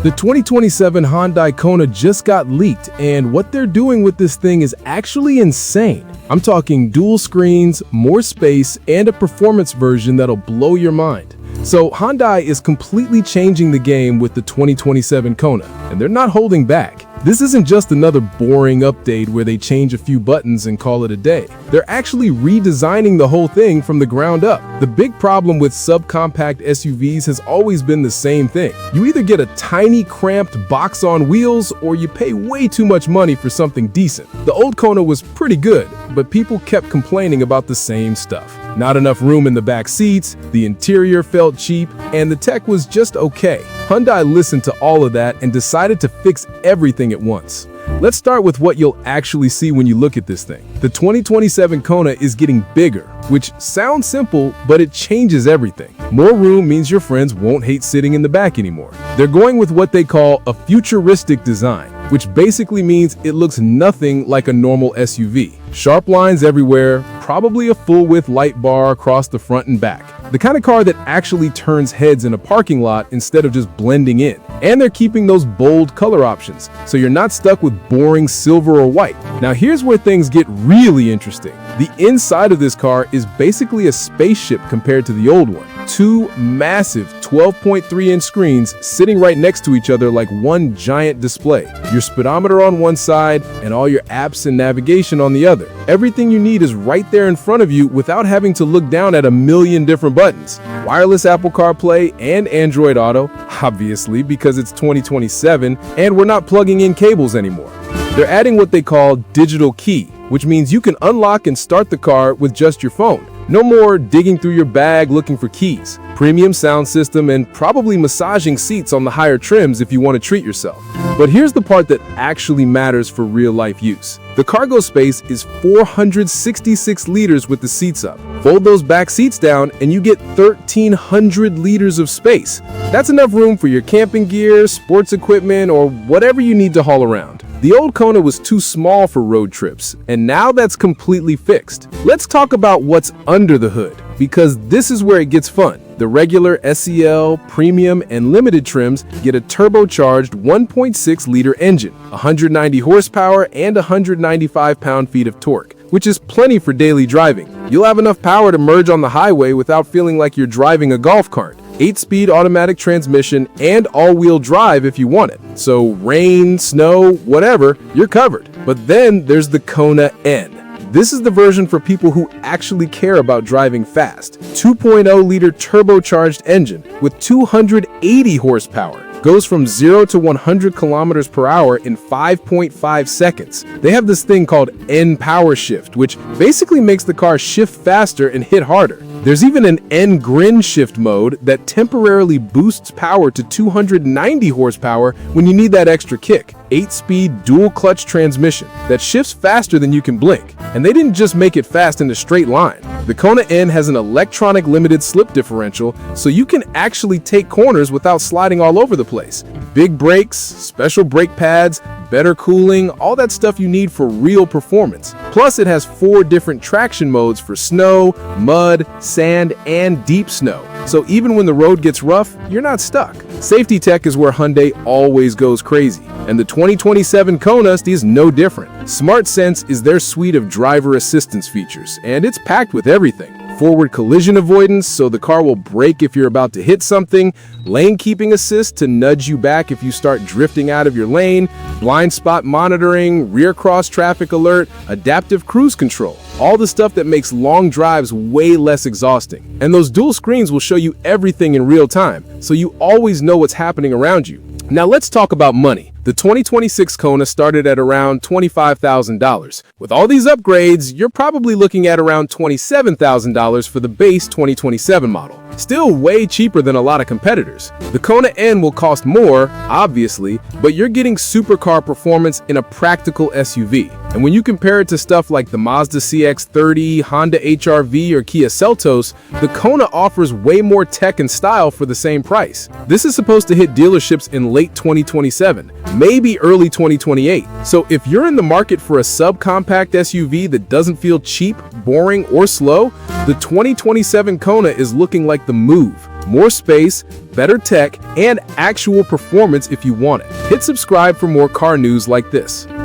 The 2027 Hyundai Kona just got leaked, and what they're doing with this thing is actually insane. I'm talking dual screens, more space, and a performance version that'll blow your mind. So Hyundai is completely changing the game with the 2027 Kona, and they're not holding back. This isn't just another boring update where they change a few buttons and call it a day. They're actually redesigning the whole thing from the ground up. The big problem with subcompact SUVs has always been the same thing. You either get a tiny cramped box on wheels or you pay way too much money for something decent. The old Kona was pretty good, but people kept complaining about the same stuff. Not enough room in the back seats, the interior felt cheap, and the tech was just okay. Hyundai listened to all of that and decided to fix everything at once. Let's start with what you'll actually see when you look at this thing. The 2027 Kona is getting bigger, which sounds simple, but it changes everything. More room means your friends won't hate sitting in the back anymore. They're going with what they call a futuristic design, which basically means it looks nothing like a normal SUV. Sharp lines everywhere, probably a full-width light bar across the front and back. The kind of car that actually turns heads in a parking lot instead of just blending in. And they're keeping those bold color options, so you're not stuck with boring silver or white. Now here's where things get really interesting. The inside of this car is basically a spaceship compared to the old one. Two massive 12.3-inch screens sitting right next to each other like one giant display. Your speedometer on one side and all your apps and navigation on the other. Everything you need is right there in front of you without having to look down at a million different buttons. Wireless Apple CarPlay and Android Auto, obviously because it's 2027 and we're not plugging in cables anymore. They're adding what they call digital key, which means you can unlock and start the car with just your phone. No more digging through your bag looking for keys. Premium sound system and probably massaging seats on the higher trims if you want to treat yourself. But here's the part that actually matters for real-life use. The cargo space is 466 liters with the seats up. Fold those back seats down and you get 1,300 liters of space. That's enough room for your camping gear, sports equipment, or whatever you need to haul around. The old Kona was too small for road trips, and now that's completely fixed. Let's talk about what's under the hood, because this is where it gets fun. The regular SEL, Premium, and Limited trims get a turbocharged 1.6-liter engine, 190 horsepower, and 195 pound-feet of torque, which is plenty for daily driving. You'll have enough power to merge on the highway without feeling like you're driving a golf cart. 8-speed automatic transmission and all-wheel drive if you want it. So rain, snow, whatever, you're covered. But then there's the Kona N. This is the version for people who actually care about driving fast. 2.0-liter turbocharged engine with 280 horsepower. Goes from 0 to 100 kilometers per hour in 5.5 seconds. They have this thing called N power shift, which basically makes the car shift faster and hit harder. There's even an N grin shift mode that temporarily boosts power to 290 horsepower when you need that extra kick. 8-speed dual clutch transmission that shifts faster than you can blink. And they didn't just make it fast in a straight line. The Kona N has an electronic limited slip differential, so you can actually take corners without sliding all over the place. Big brakes, special brake pads, better cooling, all that stuff you need for real performance. Plus, it has 4 different traction modes for snow, mud, sand, and deep snow. So even when the road gets rough, you're not stuck. Safety tech is where Hyundai always goes crazy, and the 2027 Kona is no different. Smart Sense is their suite of driver assistance features, and it's packed with everything. Forward collision avoidance, so the car will brake if you're about to hit something, lane keeping assist to nudge you back if you start drifting out of your lane, blind spot monitoring, rear cross traffic alert, adaptive cruise control. All the stuff that makes long drives way less exhausting. And those dual screens will show you everything in real time, so you always know what's happening around you. Now let's talk about money. The 2026 Kona started at around $25,000. With all these upgrades, you're probably looking at around $27,000 for the base 2027 model. Still way cheaper than a lot of competitors. The Kona N will cost more, obviously, but you're getting supercar performance in a practical SUV. And when you compare it to stuff like the Mazda CX-30, Honda HR-V, or Kia Seltos, the Kona offers way more tech and style for the same price. This is supposed to hit dealerships in late 2027, maybe early 2028. So if you're in the market for a subcompact SUV that doesn't feel cheap, boring, or slow, the 2027 Kona is looking like the move. More space, better tech, and actual performance if you want it. Hit subscribe for more car news like this.